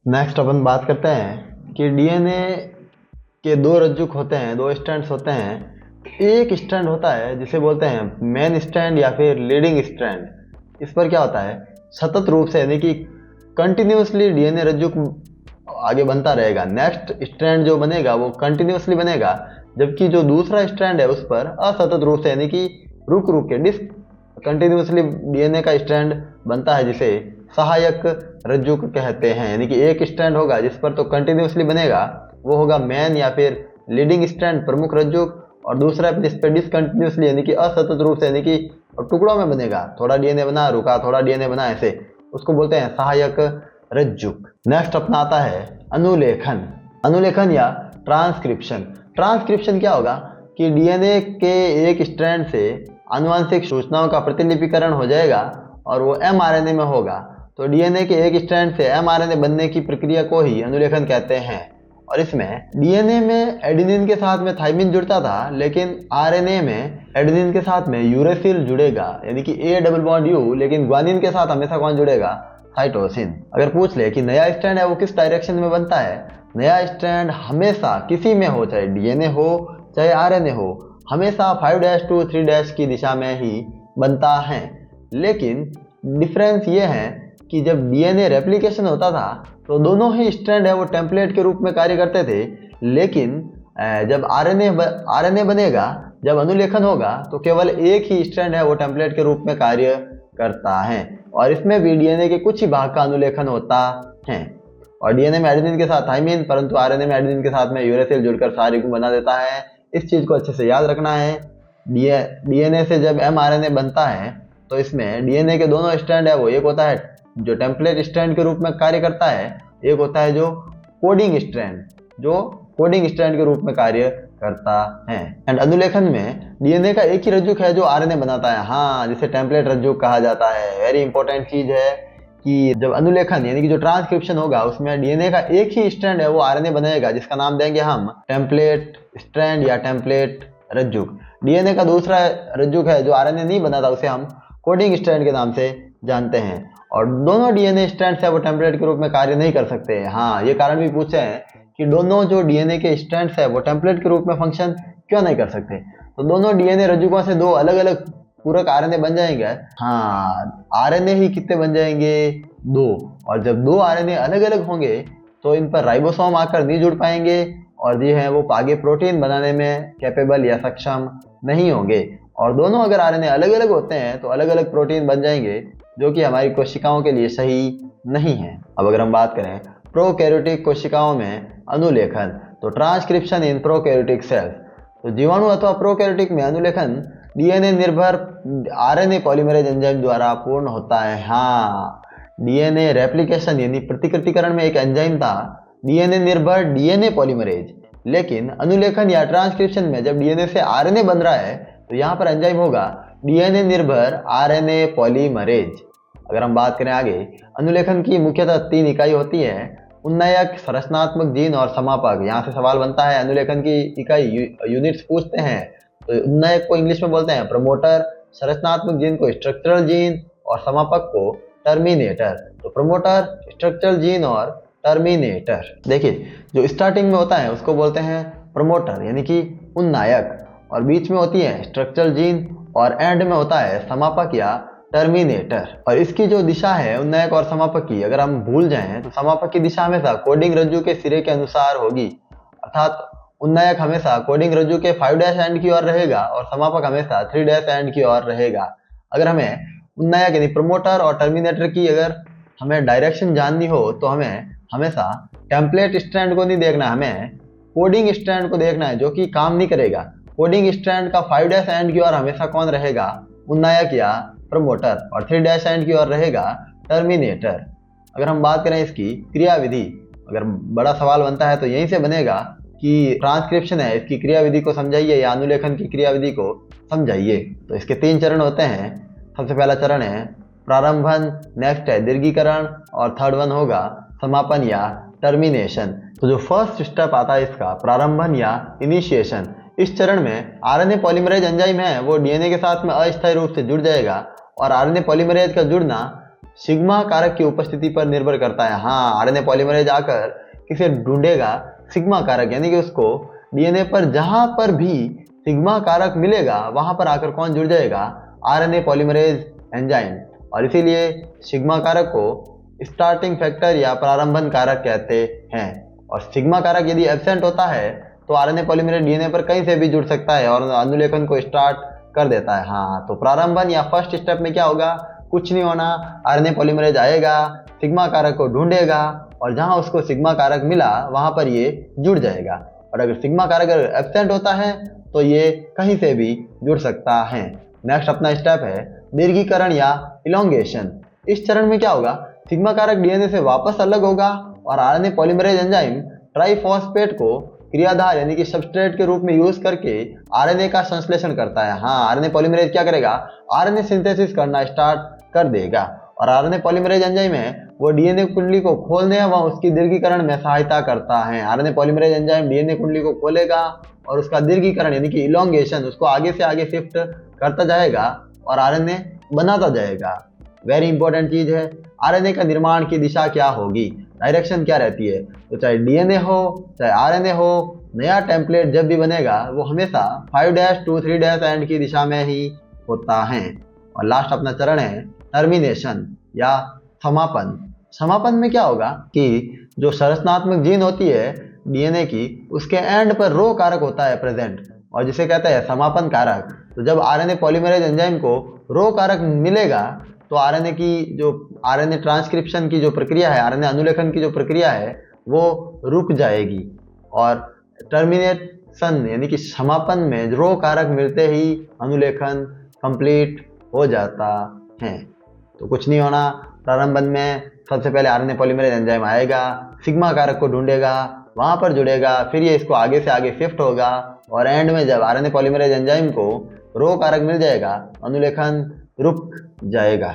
Next अपन बात करते हैं कि डीएनए के दो रज्जुक होते हैं, दो स्ट्रैंड्स होते हैं। एक स्ट्रैंड होता है जिसे बोलते हैं मेन स्ट्रैंड या फिर लीडिंग स्ट्रैंड। इस पर क्या होता है, सतत रूप से यानी कि कंटिन्यूसली डीएनए रज्जुक आगे बनता रहेगा। नेक्स्ट स्ट्रैंड जो बनेगा वो कंटिन्यूसली बनेगा, जबकि जो दूसरा स्ट्रैंड है उस पर असतत रूप से यानी कि रुक रुक के कंटिन्यूसली डीएनए का स्ट्रैंड बनता है, जिसे सहायक रज्जुक कहते हैं। यानी कि एक स्ट्रैंड होगा जिस पर तो कंटिन्यूसली बनेगा, वो होगा मेन या फिर लीडिंग स्ट्रैंड, प्रमुख रज्जुक, और दूसरा जिस पर डिसकंटिन्यूसली यानी कि असतत रूप से यानी कि टुकड़ों में बनेगा, थोड़ा डीएनए बना रुका, थोड़ा डीएनए बना, ऐसे उसको बोलते हैं सहायक रज्जुक। नेक्स्ट अपना आता है अनुलेखन। अनुलेखन या ट्रांसक्रिप्शन। ट्रांसक्रिप्शन क्या होगा कि डीएनए के एक स्ट्रैंड से आनुवंशिक सूचनाओं का प्रतिलिपिकरण हो जाएगा और वो एमआरएनए में होगा। तो डीएनए के एक स्ट्रैंड से एमआरएनए बनने की प्रक्रिया को ही अनुलेखन कहते हैं। और इसमें डीएनए में एडेनिन के साथ में थाइमिन जुड़ता था, लेकिन आरएनए में एडेनिन के साथ में यूरेसिल जुड़ेगा, यानी कि ए डबल बॉन्ड यू, लेकिन ग्वानिन के साथ हमेशा कौन जुड़ेगा, साइटोसिन। अगर पूछ ले कि नया स्ट्रैंड है वो किस डायरेक्शन में बनता है, नया स्ट्रैंड हमेशा किसी में हो, चाहे डीएनए हो चाहे आरएनए हो, हमेशा 5' to 3' की दिशा में ही बनता है। लेकिन डिफरेंस ये है कि जब डीएनए रेप्लिकेशन होता था तो दोनों ही स्ट्रैंड है वो टेम्पलेट के रूप में कार्य करते थे, लेकिन जब आरएनए बनेगा, जब अनुलेखन होगा, तो केवल एक ही स्ट्रैंड है वो टेम्पलेट के रूप में कार्य करता है। और इसमें भी डीएनए के कुछ ही भाग का अनुलेखन होता है। और डीएनए में एडेनिन के साथ थाइमिन, परंतु आरएनए में एडेनिन के साथ में यूरेसिल जुड़कर सारिक बना देता है। इस चीज को अच्छे से याद रखना है। डीएनए से जब एमआरएनए बनता है तो इसमें डीएनए के दोनों स्ट्रैंड है वो, एक होता है जो टेम्पलेट स्ट्रैंड के रूप में कार्य करता है, एक होता है जो कोडिंग स्ट्रैंड, जो कोडिंग स्ट्रैंड के रूप में कार्य करता है। एंड अनुलेखन में डीएनए का एक ही रज्जुक है जो आरएनए बनाता है, हाँ, जिसे टेम्पलेट रज्जुक कहा जाता है। वेरी इंपॉर्टेंट चीज है कि जब अनुलेखन यानी कि जो ट्रांसक्रिप्शन होगा उसमें डीएनए का एक ही स्ट्रैंड है वो आरएनए बनाएगा, जिसका नाम देंगे हम टेम्पलेट स्ट्रैंड या टेम्पलेट रज्जुक। डीएनए का दूसरा रज्जुक है जो आरएनए नहीं बनाता, उसे हम कोडिंग स्ट्रैंड के नाम से जानते हैं। और दोनों डीएनए स्ट्रैंड है वो टेम्पलेट के रूप में कार्य नहीं कर सकते। हाँ, ये कारण भी पूछे हैं कि दोनों जो डीएनए के स्ट्रैंड्स है वो टेम्पलेट के रूप में फंक्शन क्यों नहीं कर सकते। तो दोनों डीएनए रज्जुकों से दो अलग अलग पूरक आरएनए बन जाएंगे। हाँ, आरएनए ही कितने बन जाएंगे, 2। और जब 2 आरएनए अलग अलग होंगे तो इन पर राइबोसोम आकर नहीं जुड़ पाएंगे और ये है वो आगे प्रोटीन बनाने में कैपेबल या सक्षम नहीं होंगे। और दोनों अगर आरएनए अलग अलग होते हैं तो अलग अलग प्रोटीन बन जाएंगे, जो कि हमारी कोशिकाओं के लिए सही नहीं है। अब अगर हम बात करें प्रोकैरियोटिक कोशिकाओं में अनुलेखन, तो ट्रांसक्रिप्शन इन प्रोकैरियोटिक सेल्स। तो जीवाणु अथवा प्रोकैरियोटिक में अनुलेखन डीएनए निर्भर आरएनए पॉलीमरेज एंजाइम द्वारा पूर्ण होता है। हाँ, डीएनए रेप्लिकेशन यानी प्रतिकृतिकरण में एक एंजाइम था, डीएनए निर्भर डीएनए पॉलीमरेज। लेकिन अनुलेखन या ट्रांसक्रिप्शन में जब डीएनए से आरएनए बन रहा है तो यहाँ पर एंजाइम होगा डीएनए निर्भर आरएनए पॉलीमरेज। अगर हम बात करें आगे, अनुलेखन की मुख्यतः 3 इकाई होती है, उन्नयक, संरचनात्मक जीन और समापक। यहाँ से सवाल बनता है, अनुलेखन की इकाई यूनिट्स पूछते हैं तो उन्नयक को इंग्लिश में बोलते हैं प्रमोटर, संरचनात्मक जीन को स्ट्रक्चरल जीन और समापक को टर्मिनेटर। तो प्रमोटर, स्ट्रक्चरल जीन और टर्मिनेटर। देखिए, जो स्टार्टिंग में होता है उसको बोलते हैं प्रमोटर यानी कि उन्नायक, और बीच में होती है स्ट्रक्चरल जीन, और एंड में होता है समापक या टर्मिनेटर। और इसकी जो दिशा है उन्नायक और समापक की, अगर हम भूल जाएं तो समापक की दिशा हमेशा कोडिंग रज्जु के सिरे के अनुसार होगी, अर्थात उन्नायक हमेशा कोडिंग रज्जु के 5' एंड की ओर रहेगा और समापक हमेशा 3' एंड की ओर रहेगा। अगर हमें उन्नायक यानी प्रमोटर और टर्मिनेटर की अगर हमें डायरेक्शन जाननी हो तो हमें हमेशा टेम्पलेट स्ट्रैंड को नहीं देखना, हमें कोडिंग स्ट्रैंड को देखना है, जो कि काम नहीं करेगा। कोडिंग स्ट्रैंड का 5' एंड की ओर हमेशा कौन रहेगा, उन्नायक या प्रमोटर, और 3' एंड की ओर रहेगा टर्मिनेटर। अगर हम बात करें इसकी क्रियाविधि, अगर बड़ा सवाल बनता है तो यहीं से बनेगा कि ट्रांसक्रिप्शन है, इसकी क्रियाविधि को समझाइए या अनुलेखन की क्रियाविधि को समझाइए। तो इसके 3 चरण होते हैं। सबसे पहला चरण है प्रारंभन, नेक्स्ट है दीर्घीकरण, और थर्ड वन होगा समापन या टर्मिनेशन। तो जो फर्स्ट स्टेप आता है इसका प्रारंभन या इनिशिएशन, इस चरण में आरएनए पॉलीमरेज एंजाइम है वो डीएनए के साथ में अस्थायी रूप से जुड़ जाएगा, और आरएनए पॉलीमरेज का जुड़ना सिग्मा कारक की उपस्थिति पर निर्भर करता है। हाँ, आरएनए पॉलीमरेज आकर किसे ढूंढेगा? सिग्मा कारक, यानी कि उसको डीएनए पर जहां पर भी सिग्मा कारक मिलेगा वहां पर आकर कौन जुड़ जाएगा? RNA polymerase enzyme. और इसीलिए सिग्मा कारक को स्टार्टिंग फैक्टर या प्रारंभन कारक कहते हैं। और सिग्मा कारक यदि एब्सेंट होता है तो आरएनए पॉलीमरेज डीएनए पर कहीं से भी जुड़ सकता है और अनुलेखन को स्टार्ट कर देता है। हाँ, तो प्रारंभन या फर्स्ट स्टेप में क्या होगा? कुछ नहीं होना, आरएनए पॉलीमरेज आएगा, सिग्मा कारक को ढूंढेगा और जहां उसको सिग्मा कारक मिला वहां पर ये जुड़ जाएगा। और अगर सिग्मा कारक अगर एब्सेंट होता है तो ये कहीं से भी जुड़ सकता है। नेक्स्ट अपना स्टेप है दीर्घीकरण या इलोंगेशन। इस चरण में क्या होगा? सिग्मा कारक डीएनए से वापस अलग होगा और आरएनए पॉलीमरेज एंजाइम ट्राइफॉस्फेट को क्रियाधार यानी कि सबस्ट्रेट के रूप में यूज करके आरएनए का संश्लेषण करता है। हाँ, आरएनए पॉलीमरेज क्या करेगा? आरएनए सिंथेसिस करना स्टार्ट कर देगा और आरएनए पॉलीमरेज एंजाइम है वो डीएनए कुंडली को खोलने व उसकी दीर्घीकरण में सहायता करता है। आरएनए पॉलीमरेज एंजाइम डीएनए कुंडली को खोलेगा और उसका दीर्घीकरण यानी कि इलोंगेशन, उसको आगे से आगे शिफ्ट करता जाएगा और आरएनए बनाता जाएगा। वेरी इंपॉर्टेंट चीज है, आरएनए का निर्माण की दिशा क्या होगी, डायरेक्शन क्या रहती है? तो चाहे डीएनए हो चाहे आरएनए हो, नया टेम्पलेट जब भी बनेगा वो हमेशा 5' to 3' एंड की दिशा में ही होता है। और लास्ट अपना चरण है टर्मिनेशन या समापन। समापन में क्या होगा कि जो संरचनात्मक जीन होती है डीएनए की, उसके एंड पर रो कारक होता है प्रेजेंट और जिसे कहते हैं समापन कारक। तो जब आरएनए पॉलीमरेज एंजाइम को रो कारक मिलेगा तो आरएनए की जो आरएनए ट्रांसक्रिप्शन की जो प्रक्रिया है, आरएनए अनुलेखन की जो प्रक्रिया है वो रुक जाएगी और टर्मिनेशन यानी कि समापन में रो कारक मिलते ही अनुलेखन कंप्लीट हो जाता है। तो कुछ नहीं होना, प्रारंभन में सबसे पहले आरएनए पॉलीमरेज एंजाइम आएगा, सिग्मा कारक को ढूंढेगा, वहां पर जुड़ेगा, फिर ये इसको आगे से आगे शिफ्ट होगा और एंड में जब आरएनए पॉलीमरेज एंजाइम को रो कारक मिल जाएगा अनुलेखन रुक जाएगा।